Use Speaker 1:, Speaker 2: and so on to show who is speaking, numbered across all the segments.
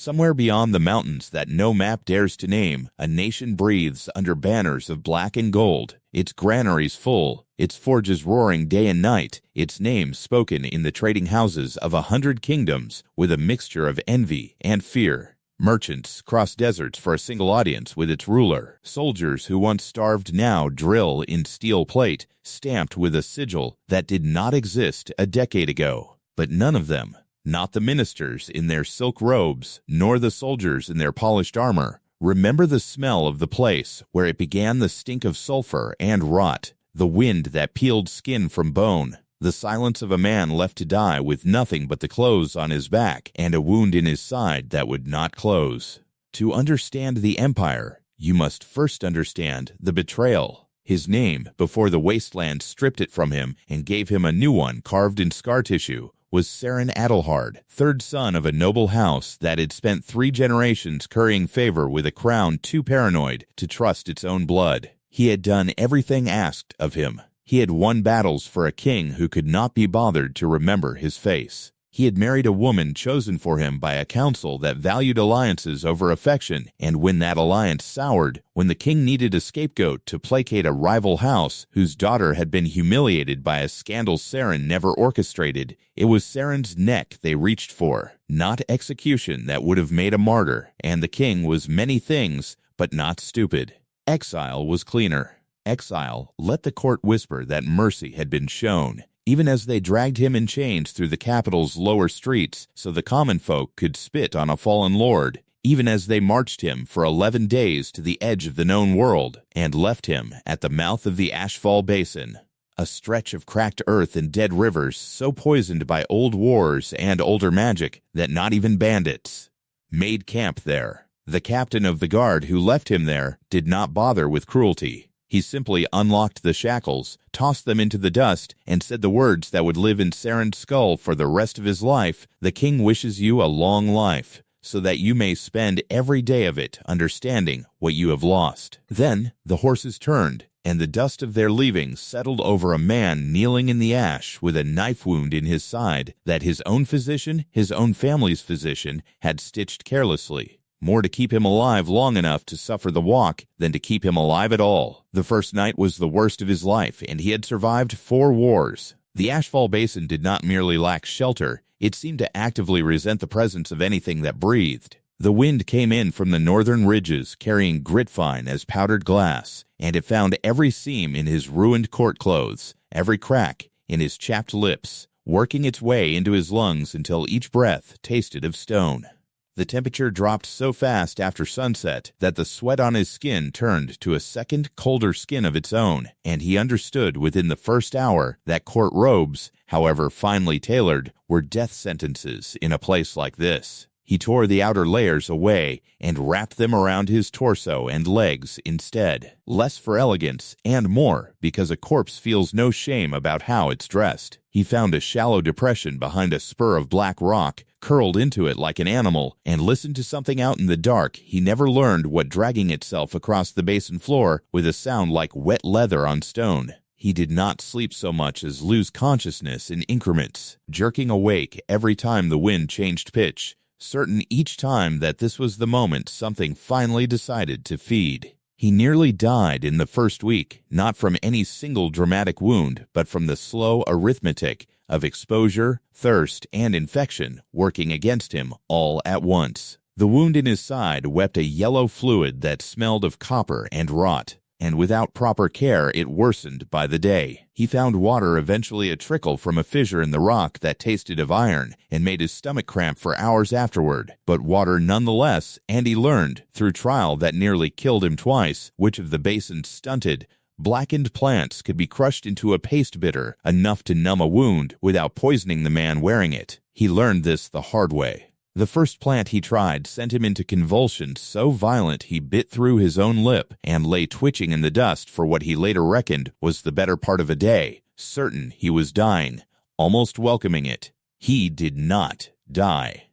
Speaker 1: Somewhere beyond the mountains that no map dares to name, a nation breathes under banners of black and gold, its granaries full, its forges roaring day and night, its name spoken in the trading houses of 100 kingdoms with a mixture of envy and fear. Merchants cross deserts for a single audience with its ruler. Soldiers who once starved now drill in steel plate, stamped with a sigil that did not exist a decade ago. But none of them, not the ministers in their silk robes, nor the soldiers in their polished armor, remember the smell of the place where it began, the stink of sulfur and rot, the wind that peeled skin from bone, the silence of a man left to die with nothing but the clothes on his back and a wound in his side that would not close. To understand the Empire, you must first understand the betrayal. His name, before the Wasteland stripped it from him and gave him a new one carved in scar tissue, was Saren Adelhard, third son of a noble house that had spent 3 generations currying favor with a crown too paranoid to trust its own blood. He had done everything asked of him. He had won battles for a king who could not be bothered to remember his face. He had married a woman chosen for him by a council that valued alliances over affection, and when that alliance soured, when the king needed a scapegoat to placate a rival house whose daughter had been humiliated by a scandal Saren never orchestrated, it was Saren's neck they reached for, not execution that would have made a martyr, and the king was many things, but not stupid. Exile was cleaner. Exile let the court whisper that mercy had been shown, even as they dragged him in chains through the capital's lower streets so the common folk could spit on a fallen lord, even as they marched him for 11 days to the edge of the known world and left him at the mouth of the Ashfall Basin, a stretch of cracked earth and dead rivers so poisoned by old wars and older magic that not even bandits made camp there. The captain of the guard who left him there did not bother with cruelty. He simply unlocked the shackles, tossed them into the dust, and said the words that would live in Saren's skull for the rest of his life: "The king wishes you a long life, so that you may spend every day of it understanding what you have lost." Then the horses turned, and the dust of their leaving settled over a man kneeling in the ash with a knife wound in his side that his own physician, his own family's physician, had stitched carelessly. More to keep him alive long enough to suffer the walk than to keep him alive at all. The first night was the worst of his life, and he had survived 4 wars. The Ashfall Basin did not merely lack shelter, it seemed to actively resent the presence of anything that breathed. The wind came in from the northern ridges, carrying grit fine as powdered glass, and it found every seam in his ruined court clothes, every crack in his chapped lips, working its way into his lungs until each breath tasted of stone. The temperature dropped so fast after sunset that the sweat on his skin turned to a second, colder skin of its own, and he understood within the first hour that court robes, however finely tailored, were death sentences in a place like this. He tore the outer layers away and wrapped them around his torso and legs instead, less for elegance and more because a corpse feels no shame about how it's dressed. He found a shallow depression behind a spur of black rock, curled into it like an animal, and listened to something out in the dark he never learned what dragging itself across the basin floor with a sound like wet leather on stone. He did not sleep so much as lose consciousness in increments, jerking awake every time the wind changed pitch, certain each time that this was the moment something finally decided to feed. He nearly died in the first week, not from any single dramatic wound, but from the slow arithmetic of exposure, thirst, and infection working against him all at once. The wound in his side wept a yellow fluid that smelled of copper and rot, and without proper care it worsened by the day. He found water eventually a trickle from a fissure in the rock that tasted of iron and made his stomach cramp for hours afterward, but water nonetheless, and he learned, through trial that nearly killed him twice, which of the basin's stunted, blackened plants could be crushed into a paste bitter enough to numb a wound without poisoning the man wearing it. He learned this the hard way. The first plant he tried sent him into convulsions so violent he bit through his own lip and lay twitching in the dust for what he later reckoned was the better part of a day, certain he was dying, almost welcoming it. He did not die.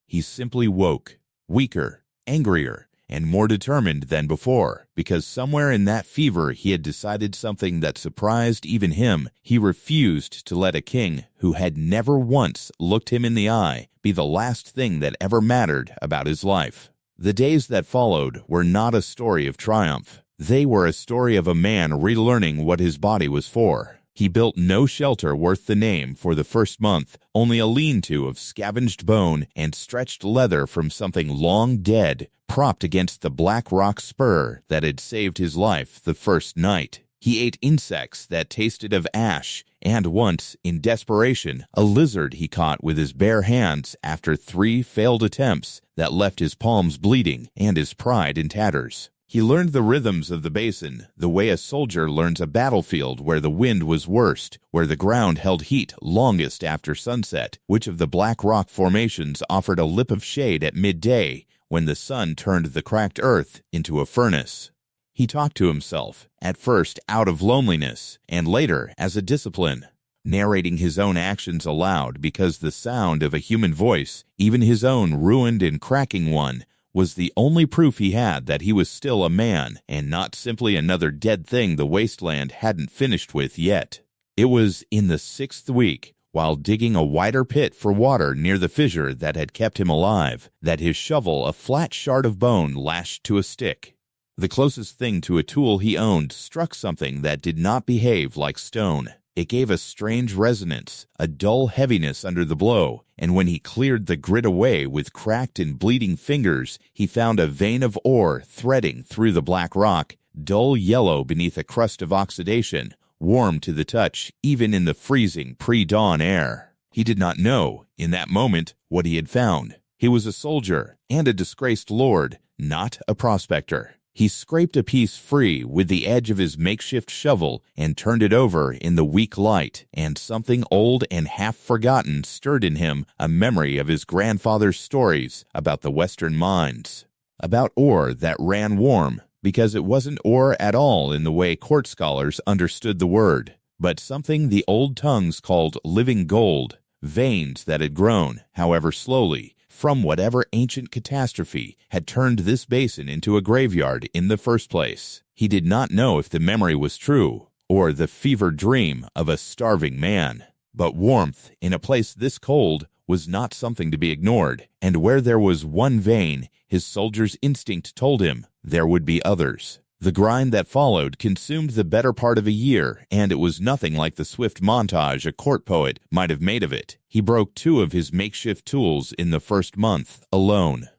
Speaker 1: He simply woke, weaker, angrier, and more determined than before, because somewhere in that fever he had decided something that surprised even him. He refused to let a king who had never once looked him in the eye be the last thing that ever mattered about his life. The days that followed were not a story of triumph. They were a story of a man relearning what his body was for. He built no shelter worth the name for the first month, only a lean-to of scavenged bone and stretched leather from something long dead, propped against the black rock spur that had saved his life the first night. He ate insects that tasted of ash, and once, in desperation, a lizard he caught with his bare hands after 3 failed attempts that left his palms bleeding and his pride in tatters. He learned the rhythms of the basin, the way a soldier learns a battlefield where the wind was worst, where the ground held heat longest after sunset, which of the black rock formations offered a lip of shade at midday when the sun turned the cracked earth into a furnace. He talked to himself, at first out of loneliness, and later as a discipline, narrating his own actions aloud because the sound of a human voice, even his own ruined and cracking one, was the only proof he had that he was still a man and not simply another dead thing the Wasteland hadn't finished with yet. It was in the 6th week, while digging a wider pit for water near the fissure that had kept him alive, that his shovel, a flat shard of bone lashed to a stick. The closest thing to a tool he owned struck something that did not behave like stone. It gave a strange resonance, a dull heaviness under the blow, and when he cleared the grit away with cracked and bleeding fingers, he found a vein of ore threading through the black rock, dull yellow beneath a crust of oxidation, warm to the touch even in the freezing pre-dawn air. He did not know, in that moment, what he had found. He was a soldier and a disgraced lord, not a prospector. He scraped a piece free with the edge of his makeshift shovel and turned it over in the weak light, and something old and half-forgotten stirred in him a memory of his grandfather's stories about the western mines, about ore that ran warm, because it wasn't ore at all in the way court scholars understood the word, but something the old tongues called living gold, veins that had grown, however slowly, from whatever ancient catastrophe had turned this basin into a graveyard in the first place. He did not know if the memory was true, or the fevered dream of a starving man. But warmth in a place this cold was not something to be ignored, and where there was one vein, his soldier's instinct told him there would be others. The grind that followed consumed the better part of a year, and it was nothing like the swift montage a court poet might have made of it. He broke 2 of his makeshift tools in the first month, alone.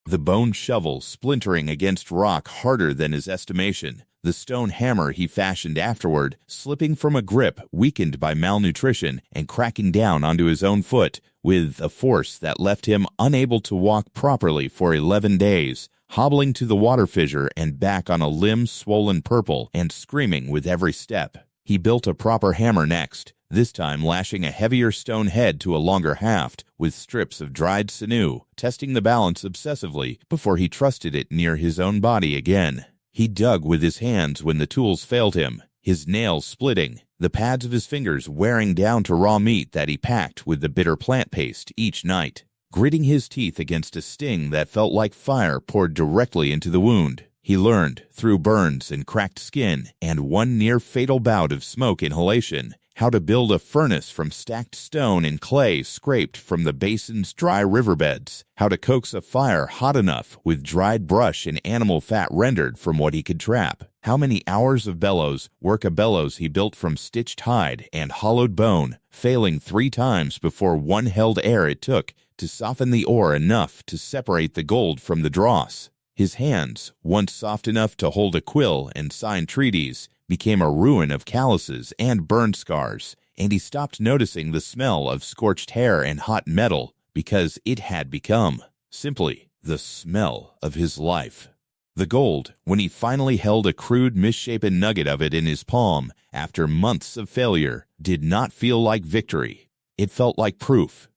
Speaker 1: The bone shovel splintering against rock harder than his estimation, the stone hammer he fashioned afterward slipping from a grip weakened by malnutrition and cracking down onto his own foot with a force that left him unable to walk properly for 11 days, hobbling to the water fissure and back on a limb swollen purple and screaming with every step. He built a proper hammer next, this time lashing a heavier stone head to a longer haft with strips of dried sinew, testing the balance obsessively before he trusted it near his own body again. He dug with his hands when the tools failed him, his nails splitting, the pads of his fingers wearing down to raw meat that he packed with the bitter plant paste each night. Gritting his teeth against a sting that felt like fire poured directly into the wound, he learned, through burns and cracked skin and one near-fatal bout of smoke inhalation, how to build a furnace from stacked stone and clay scraped from the basin's dry riverbeds, how to coax a fire hot enough with dried brush and animal fat rendered from what he could trap. How many hours of bellows, work a bellows he built from stitched hide and hollowed bone, failing 3 times before one held air it took to soften the ore enough to separate the gold from the dross. His hands, once soft enough to hold a quill and sign treaties, became a ruin of calluses and burn scars, and he stopped noticing the smell of scorched hair and hot metal because it had become, simply, the smell of his life. The gold, when he finally held a crude, misshapen nugget of it in his palm after months of failure, did not feel like victory. It felt like proof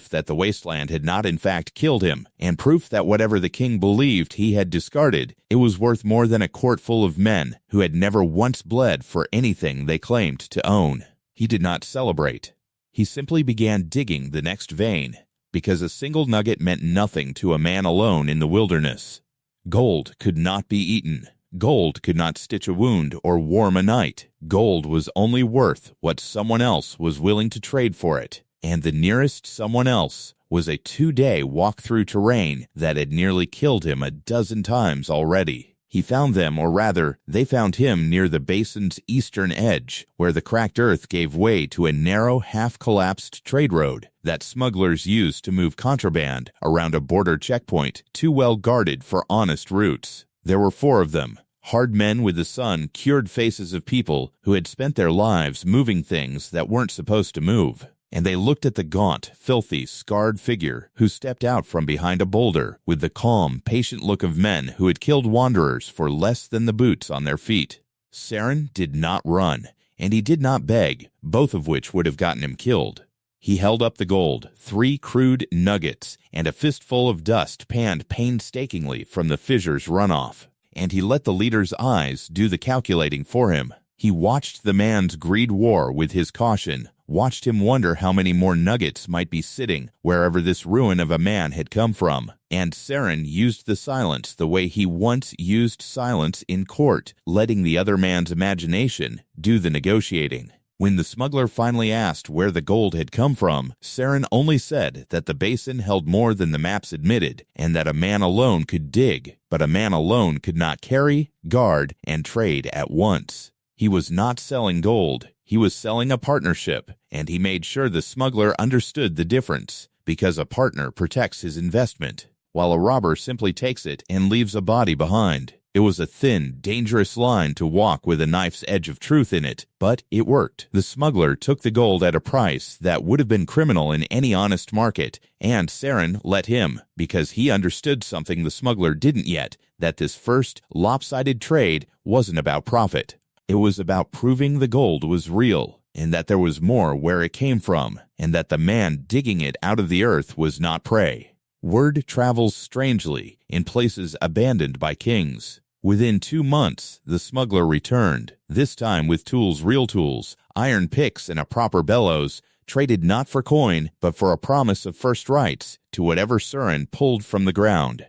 Speaker 1: that the Wasteland had not in fact killed him, and proof that whatever the king believed he had discarded, it was worth more than a court full of men who had never once bled for anything they claimed to own. He did not celebrate. He simply began digging the next vein, because a single nugget meant nothing to a man alone in the wilderness. Gold could not be eaten. Gold could not stitch a wound or warm a night. Gold was only worth what someone else was willing to trade for it. And the nearest someone else was a 2-day walk through terrain that had nearly killed him a dozen times already. He found them, or rather, they found him near the basin's eastern edge, where the cracked earth gave way to a narrow, half-collapsed trade road that smugglers used to move contraband around a border checkpoint too well guarded for honest routes. There were 4 of them, hard men with the sun-cured faces of people who had spent their lives moving things that weren't supposed to move. And they looked at the gaunt, filthy, scarred figure who stepped out from behind a boulder with the calm, patient look of men who had killed wanderers for less than the boots on their feet. Saren did not run, and he did not beg, both of which would have gotten him killed. He held up the gold, 3 crude nuggets, and a fistful of dust panned painstakingly from the fissure's runoff. And he let the leader's eyes do the calculating for him. He watched the man's greed war with his caution, watched him wonder how many more nuggets might be sitting wherever this ruin of a man had come from. And Saren used the silence the way he once used silence in court, letting the other man's imagination do the negotiating. When the smuggler finally asked where the gold had come from, Saren only said that the basin held more than the maps admitted, and that a man alone could dig, but a man alone could not carry, guard, and trade at once. He was not selling gold. He was selling a partnership, and he made sure the smuggler understood the difference, because a partner protects his investment, while a robber simply takes it and leaves a body behind. It was a thin, dangerous line to walk with a knife's edge of truth in it, but it worked. The smuggler took the gold at a price that would have been criminal in any honest market, and Saren let him, because he understood something the smuggler didn't yet, that this first, lopsided trade wasn't about profit. It was about proving the gold was real, and that there was more where it came from, and that the man digging it out of the earth was not prey. Word travels strangely in places abandoned by kings. Within 2 months, the smuggler returned, this time with tools, real tools, iron picks and a proper bellows, traded not for coin, but for a promise of first rights to whatever Saren pulled from the ground.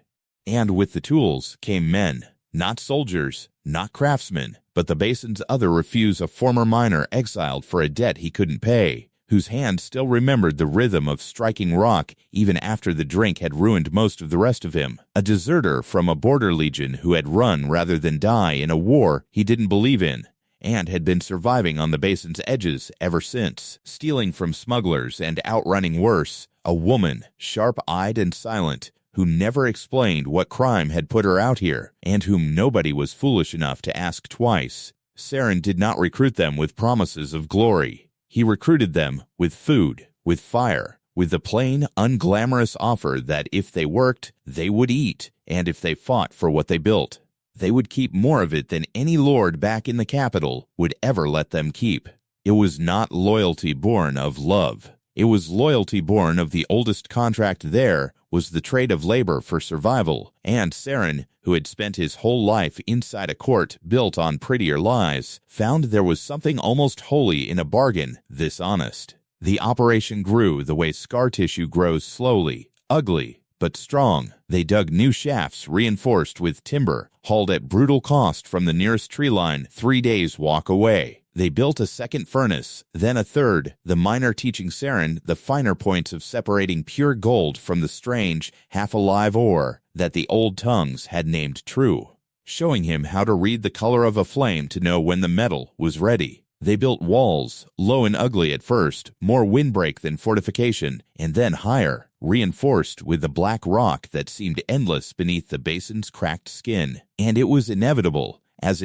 Speaker 1: And with the tools came men, not soldiers, not craftsmen, but the basin's other refuse, a former miner exiled for a debt he couldn't pay, whose hand still remembered the rhythm of striking rock even after the drink had ruined most of the rest of him, a deserter from a border legion who had run rather than die in a war he didn't believe in, and had been surviving on the basin's edges ever since, stealing from smugglers and outrunning worse, a woman, sharp-eyed and silent, who never explained what crime had put her out here, and whom nobody was foolish enough to ask twice. Saren did not recruit them with promises of glory. He recruited them with food, with fire, with the plain, unglamorous offer that if they worked, they would eat, and if they fought for what they built, they would keep more of it than any lord back in the capital would ever let them keep. It was not loyalty born of love. It was loyalty born of the oldest contract there was the trade of labor for survival, and Saren, who had spent his whole life inside a court built on prettier lies, found there was something almost holy in a bargain this honest. The operation grew the way scar tissue grows slowly, ugly, but strong. They dug new shafts reinforced with timber, hauled at brutal cost from the nearest tree line 3 days' walk away. They built a second furnace, then a third, the miner teaching Saren the finer points of separating pure gold from the strange, half-alive ore that the old tongues had named true, showing him how to read the color of a flame to know when the metal was ready. They built walls, low and ugly at first, more windbreak than fortification, and then higher, reinforced with the black rock that seemed endless beneath the basin's cracked skin. And it was inevitable as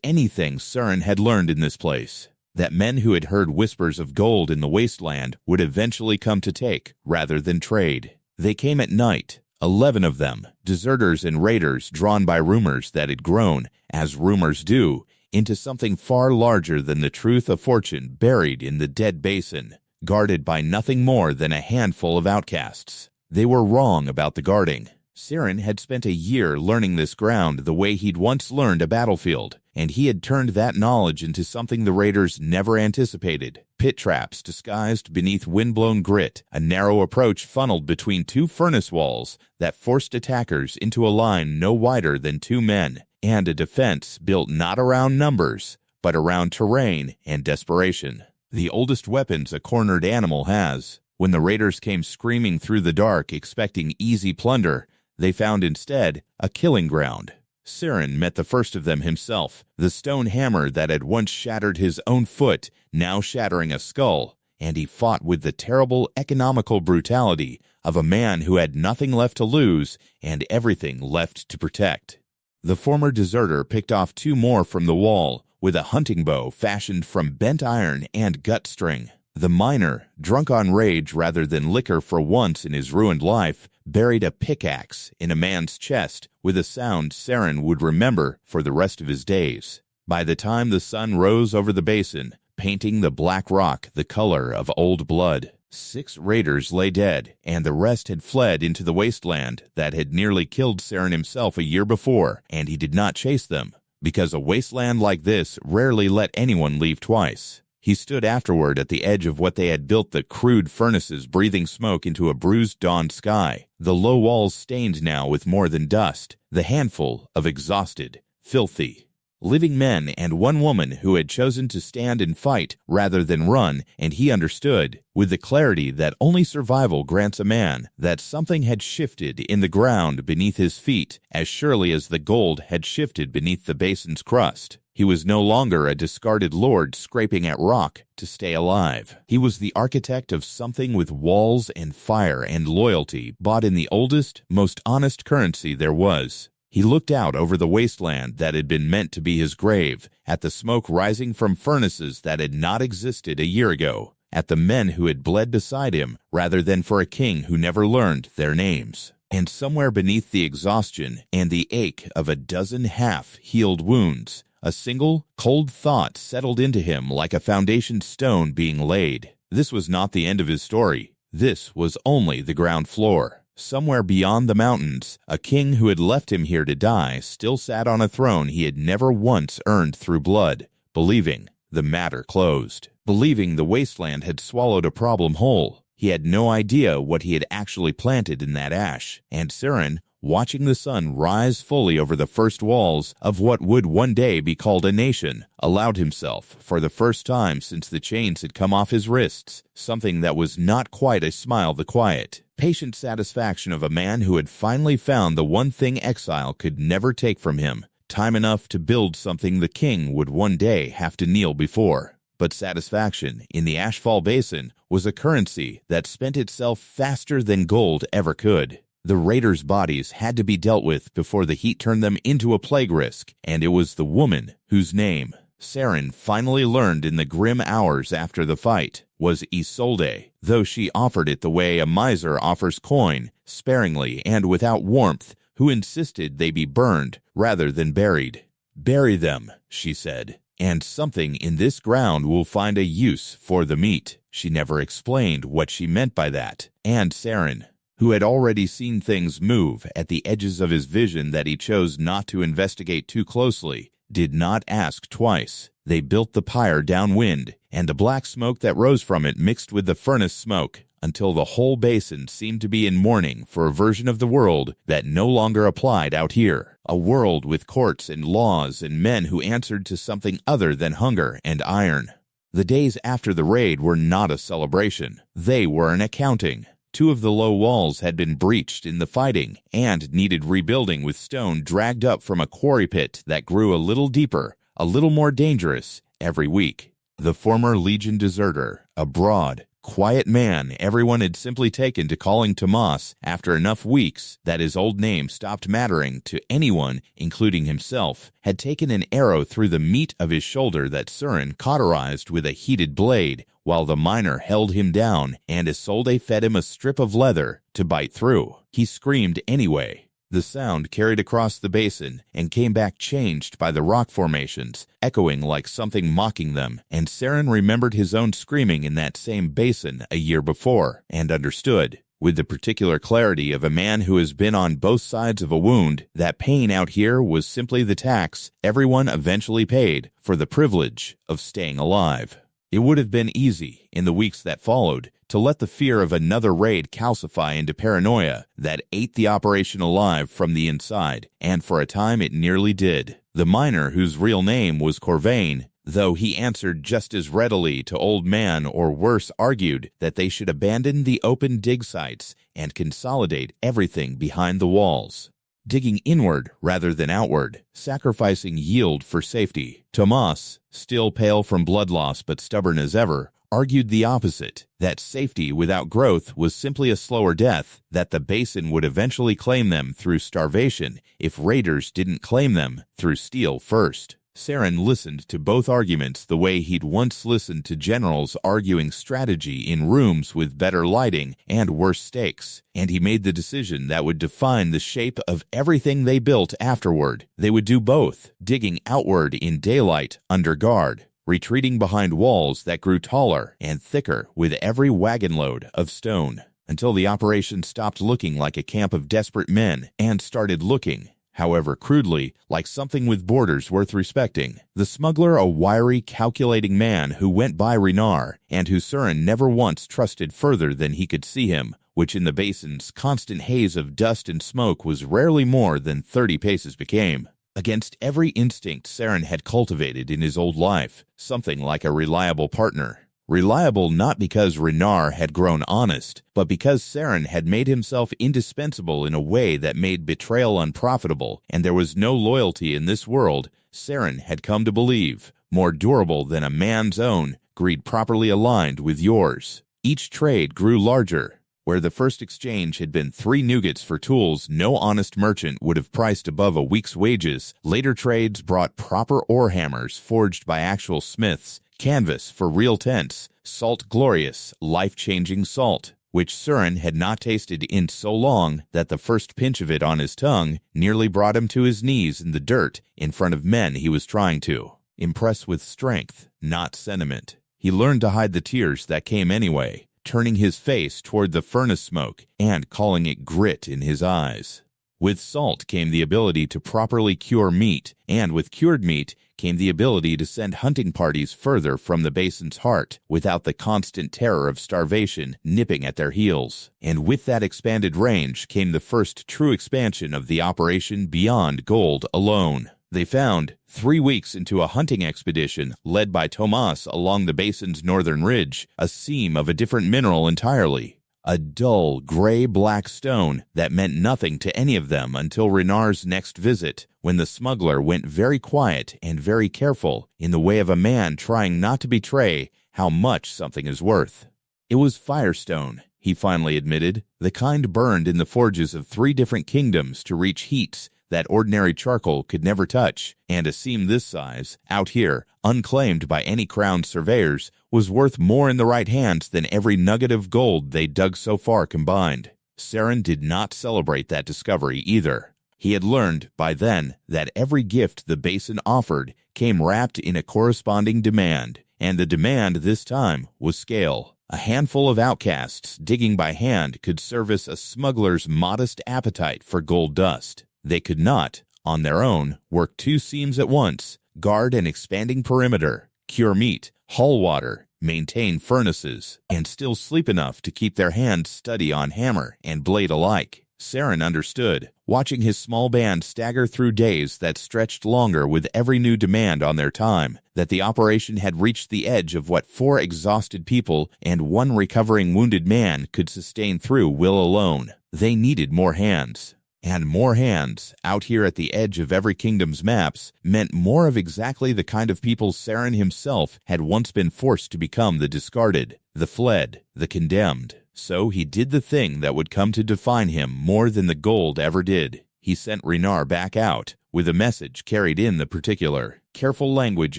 Speaker 1: anything Saren had learned in this place, that men who had heard whispers of gold in the Wasteland would eventually come to take rather than trade. They came at night, 11 of them, deserters and raiders drawn by rumors that had grown, as rumors do, into something far larger than the truth of fortune buried in the dead basin, guarded by nothing more than a handful of outcasts. They were wrong about the guarding. Siren had spent a year learning this ground the way he'd once learned a battlefield, and he had turned that knowledge into something the raiders never anticipated. Pit traps disguised beneath windblown grit, a narrow approach funneled between two furnace walls that forced attackers into a line no wider than 2 men, and a defense built not around numbers, but around terrain and desperation. The oldest weapons a cornered animal has. When the raiders came screaming through the dark expecting easy plunder, they found instead a killing ground. Siren met the first of them himself, the stone hammer that had once shattered his own foot, now shattering a skull, and he fought with the terrible economical brutality of a man who had nothing left to lose and everything left to protect. The former deserter picked off 2 more from the wall with a hunting bow fashioned from bent iron and gut string. The miner, drunk on rage rather than liquor for once in his ruined life, buried a pickaxe in a man's chest with a sound Siren would remember for the rest of his days. By the time the sun rose over the basin, painting the black rock the color of old blood, 6 raiders lay dead, and the rest had fled into the wasteland that had nearly killed Siren himself a year before, and he did not chase them, because a wasteland like this rarely let anyone leave twice. He stood afterward at the edge of what they had built, the crude furnaces breathing smoke into a bruised dawn sky, the low walls stained now with more than dust, the handful of exhausted, filthy, living men and 1 woman who had chosen to stand and fight rather than run, and he understood, with the clarity that only survival grants a man, that something had shifted in the ground beneath his feet as surely as the gold had shifted beneath the basin's crust. He was no longer a discarded lord scraping at rock to stay alive. He was the architect of something with walls and fire and loyalty bought in the oldest, most honest currency there was. He looked out over the wasteland that had been meant to be his grave, at the smoke rising from furnaces that had not existed a year ago, at the men who had bled beside him rather than for a king who never learned their names. And somewhere beneath the exhaustion and the ache of a dozen half-healed wounds, a single, cold thought settled into him like a foundation stone being laid. This was not the end of his story. This was only the ground floor. Somewhere beyond the mountains, a king who had left him here to die still sat on a throne he had never once earned through blood, believing the matter closed, believing the wasteland had swallowed a problem whole. He had no idea what he had actually planted in that ash, and Siren, watching the sun rise fully over the first walls of what would one day be called a nation, allowed himself, for the first time since the chains had come off his wrists, something that was not quite a smile the quiet, patient satisfaction of a man who had finally found the one thing exile could never take from him, time enough to build something the king would one day have to kneel before. But satisfaction in the Ashfall Basin was a currency that spent itself faster than gold ever could. The raiders' bodies had to be dealt with before the heat turned them into a plague risk, and it was the woman whose name Siren finally learned in the grim hours after the fight was Isolde, though she offered it the way a miser offers coin, sparingly and without warmth, who insisted they be burned rather than buried. "Bury them," she said, "and something in this ground will find a use for the meat." She never explained what she meant by that, and Siren, who had already seen things move at the edges of his vision that he chose not to investigate too closely, did not ask twice. They built the pyre downwind, and the black smoke that rose from it mixed with the furnace smoke, until the whole basin seemed to be in mourning for a version of the world that no longer applied out here, a world with courts and laws and men who answered to something other than hunger and iron. The days after the raid were not a celebration. They were an accounting. 2 of the low walls had been breached in the fighting and needed rebuilding with stone dragged up from a quarry pit that grew a little deeper, a little more dangerous every week. The former Legion deserter, a broad, quiet man everyone had simply taken to calling Tomas after enough weeks that his old name stopped mattering to anyone, including himself, had taken an arrow through the meat of his shoulder that Siren cauterized with a heated blade, while the miner held him down and Isolde fed him a strip of leather to bite through. He screamed anyway. The sound carried across the basin and came back changed by the rock formations, echoing like something mocking them, and Siren remembered his own screaming in that same basin a year before, and understood. with the particular clarity of a man who has been on both sides of a wound, that pain out here was simply the tax everyone eventually paid for the privilege of staying alive. It would have been easy, in the weeks that followed, to let the fear of another raid calcify into paranoia that ate the operation alive from the inside, and for a time it nearly did. The miner, whose real name was Corvain, though he answered just as readily to Old Man, or worse, argued that they should abandon the open dig sites and consolidate everything behind the walls, digging inward rather than outward, sacrificing yield for safety. Tomas, still pale from blood loss but stubborn as ever, argued the opposite, that safety without growth was simply a slower death, that the basin would eventually claim them through starvation if raiders didn't claim them through steel first. Saren listened to both arguments the way he'd once listened to generals arguing strategy in rooms with better lighting and worse stakes, and he made the decision that would define the shape of everything they built afterward. They would do both, digging outward in daylight under guard, retreating behind walls that grew taller and thicker with every wagon load of stone, until the operation stopped looking like a camp of desperate men and started looking, however crudely, like something with borders worth respecting. The smuggler, a wiry, calculating man who went by Renar, and who Surin never once trusted further than he could see him, which in the basin's constant haze of dust and smoke was rarely more than 30 paces became. Against every instinct Saren had cultivated in his old life, something like a reliable partner. Reliable not because Renar had grown honest, but because Saren had made himself indispensable in a way that made betrayal unprofitable, and there was no loyalty in this world, Saren had come to believe, more durable than a man's own greed properly aligned with yours. Each trade grew larger. Where the first exchange had been 3 nuggets for tools no honest merchant would have priced above a week's wages, later trades brought proper ore hammers forged by actual smiths, canvas for real tents, salt glorious, life-changing salt, which Surin had not tasted in so long that the first pinch of it on his tongue nearly brought him to his knees in the dirt in front of men he was trying to impress with strength, not sentiment. He learned to hide the tears that came anyway, turning his face toward the furnace smoke and calling it grit in his eyes. With salt came the ability to properly cure meat, and with cured meat came the ability to send hunting parties further from the basin's heart without the constant terror of starvation nipping at their heels. And with that expanded range came the first true expansion of the operation beyond gold alone. They found, 3 weeks into a hunting expedition led by Tomas along the basin's northern ridge, a seam of a different mineral entirely. A dull, gray-black stone that meant nothing to any of them until Renar's next visit, when the smuggler went very quiet and very careful in the way of a man trying not to betray how much something is worth. It was firestone, he finally admitted, the kind burned in the forges of 3 different kingdoms to reach heats that ordinary charcoal could never touch, and a seam this size, out here, unclaimed by any crowned surveyors, was worth more in the right hands than every nugget of gold they dug so far combined. Saren did not celebrate that discovery either. He had learned, by then, that every gift the basin offered came wrapped in a corresponding demand, and the demand this time was scale. A handful of outcasts digging by hand could service a smuggler's modest appetite for gold dust. They could not, on their own, work 2 seams at once, guard an expanding perimeter, cure meat, haul water, maintain furnaces, and still sleep enough to keep their hands steady on hammer and blade alike. Saren understood, watching his small band stagger through days that stretched longer with every new demand on their time, that the operation had reached the edge of what 4 exhausted people and 1 recovering wounded man could sustain through will alone. They needed more hands. And more hands, out here at the edge of every kingdom's maps, meant more of exactly the kind of people Saren himself had once been forced to become: the discarded, the fled, the condemned. So he did the thing that would come to define him more than the gold ever did. He sent Renar back out, with a message carried in the particular, careful language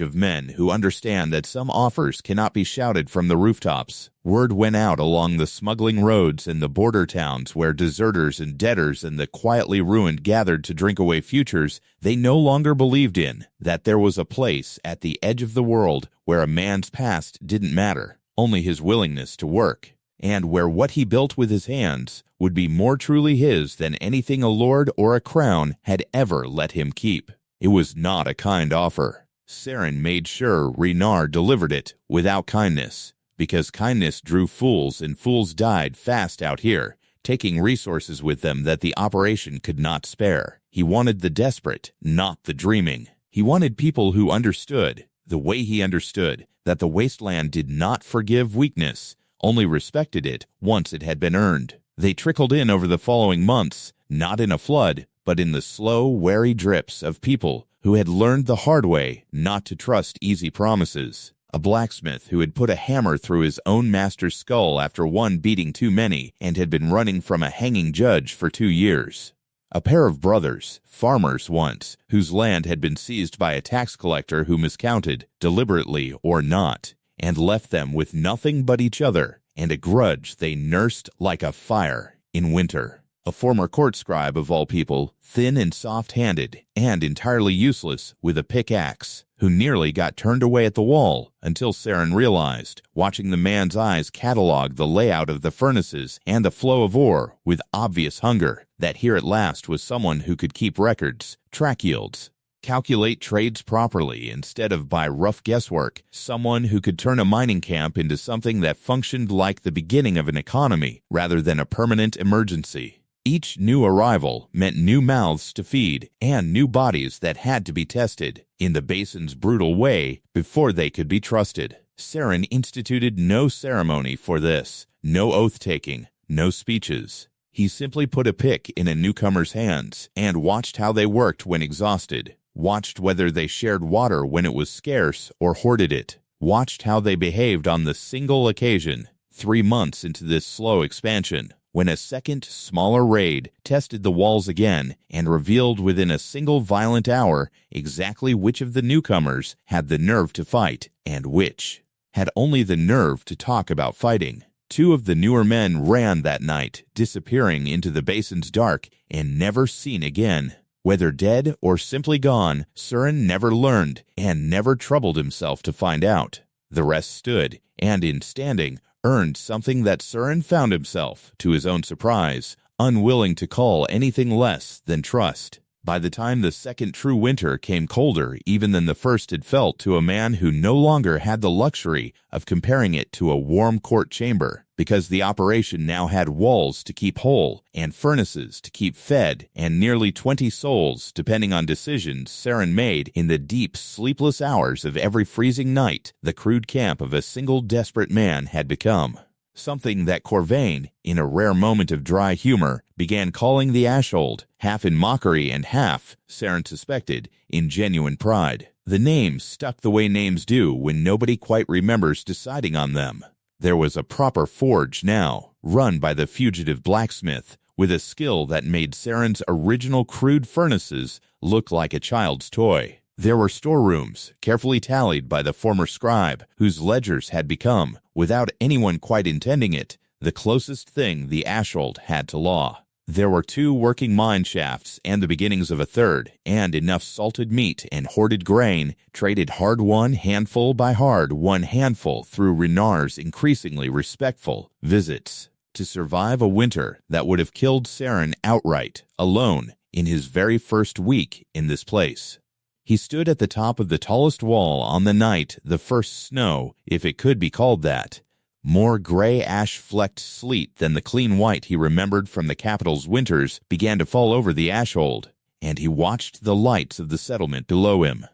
Speaker 1: of men who understand that some offers cannot be shouted from the rooftops. Word went out along the smuggling roads and the border towns where deserters and debtors and the quietly ruined gathered to drink away futures they no longer believed in, that there was a place at the edge of the world where a man's past didn't matter, only his willingness to work. and where what he built with his hands would be more truly his than anything a lord or a crown had ever let him keep. It was not a kind offer. Saren made sure Renar delivered it without kindness, because kindness drew fools and fools died fast out here, taking resources with them that the operation could not spare. He wanted the desperate, not the dreaming. He wanted people who understood, the way he understood, that the Wasteland did not forgive weakness, only respected it once it had been earned. They trickled in over the following months, not in a flood, but in the slow, wary drips of people who had learned the hard way not to trust easy promises. A blacksmith who had put a hammer through his own master's skull after one beating too many and had been running from a hanging judge for 2 years. A pair of brothers, farmers once, whose land had been seized by a tax collector who miscounted, deliberately or not, and left them with nothing but each other and a grudge they nursed like a fire in winter. A former court scribe of all people, thin and soft-handed, and entirely useless with a pickaxe, who nearly got turned away at the wall until Saren realized, watching the man's eyes catalog the layout of the furnaces and the flow of ore with obvious hunger, that here at last was someone who could keep records, track yields, calculate trades properly instead of by rough guesswork, someone who could turn a mining camp into something that functioned like the beginning of an economy rather than a permanent emergency. Each new arrival meant new mouths to feed and new bodies that had to be tested in the basin's brutal way before they could be trusted. Saren instituted no ceremony for this, no oath-taking, no speeches. He simply put a pick in a newcomer's hands and watched how they worked when exhausted, watched whether they shared water when it was scarce or hoarded it, watched how they behaved on the single occasion, 3 months into this slow expansion, when a second, smaller raid tested the walls again and revealed within a single violent hour exactly which of the newcomers had the nerve to fight and which had only the nerve to talk about fighting. 2 of the newer men ran that night, disappearing into the basin's dark and never seen again. Whether dead or simply gone, Saren never learned and never troubled himself to find out. The rest stood, and in standing, earned something that Saren found himself, to his own surprise, unwilling to call anything less than trust. By the time the second true winter came colder even than the first had felt to a man who no longer had the luxury of comparing it to a warm court chamber, because the operation now had walls to keep whole and furnaces to keep fed and nearly 20 souls, depending on decisions Saren made in the deep, sleepless hours of every freezing night, the crude camp of a single desperate man had become. Something that Corvain, in a rare moment of dry humor, began calling the Ashfall, half in mockery and half, Saren suspected, in genuine pride. The name stuck the way names do when nobody quite remembers deciding on them. There was a proper forge now, run by the fugitive blacksmith, with a skill that made Saren's original crude furnaces look like a child's toy. There were storerooms, carefully tallied by the former scribe, whose ledgers had become, without anyone quite intending it, the closest thing the Ashfall had to law. There were 2 working mine shafts and the beginnings of a third, and enough salted meat and hoarded grain, traded hard-won handful by hard-won handful through Renar's increasingly respectful visits, to survive a winter that would have killed Saren outright, alone, in his very first week in this place. He stood at the top of the tallest wall on the night the first snow, if it could be called that, more gray ash-flecked sleet than the clean white he remembered from the capital's winters, began to fall over the Ashfall, and he watched the lights of the settlement below him.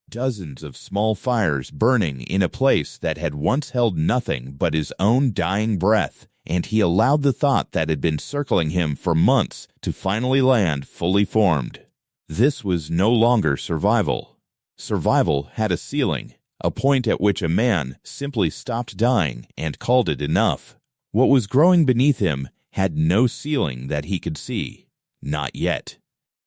Speaker 1: Dozens of small fires burning in a place that had once held nothing but his own dying breath, and he allowed the thought that had been circling him for months to finally land fully formed. This was no longer survival. Survival had a ceiling, a point at which a man simply stopped dying and called it enough. What was growing beneath him had no ceiling that he could see. Not yet.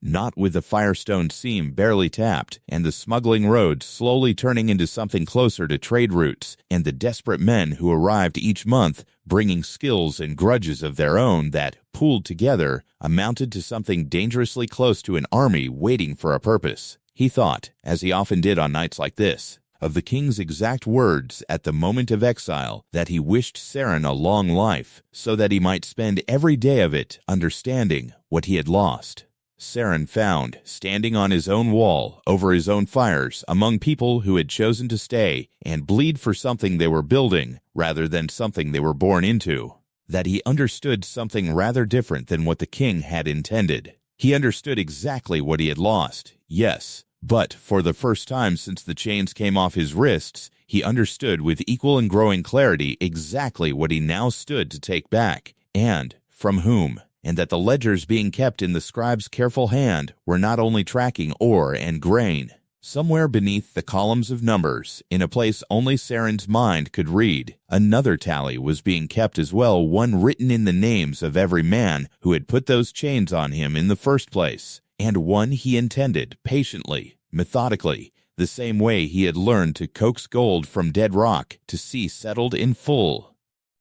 Speaker 1: Not with the Firestone seam barely tapped and the smuggling road slowly turning into something closer to trade routes and the desperate men who arrived each month bringing skills and grudges of their own that, pooled together, amounted to something dangerously close to an army waiting for a purpose. He thought, as he often did on nights like this, of the king's exact words at the moment of exile, that he wished Seren a long life, so that he might spend every day of it understanding what he had lost. Seren found, standing on his own wall, over his own fires, among people who had chosen to stay and bleed for something they were building rather than something they were born into, that he understood something rather different than what the king had intended. He understood exactly what he had lost, yes, but for the first time since the chains came off his wrists, he understood with equal and growing clarity exactly what he now stood to take back, and from whom, and that the ledgers being kept in the scribe's careful hand were not only tracking ore and grain. Somewhere beneath the columns of numbers, in a place only Seren's mind could read, another tally was being kept as well, one written in the names of every man who had put those chains on him in the first place, and one he intended, patiently, methodically, the same way he had learned to coax gold from dead rock to see settled in full.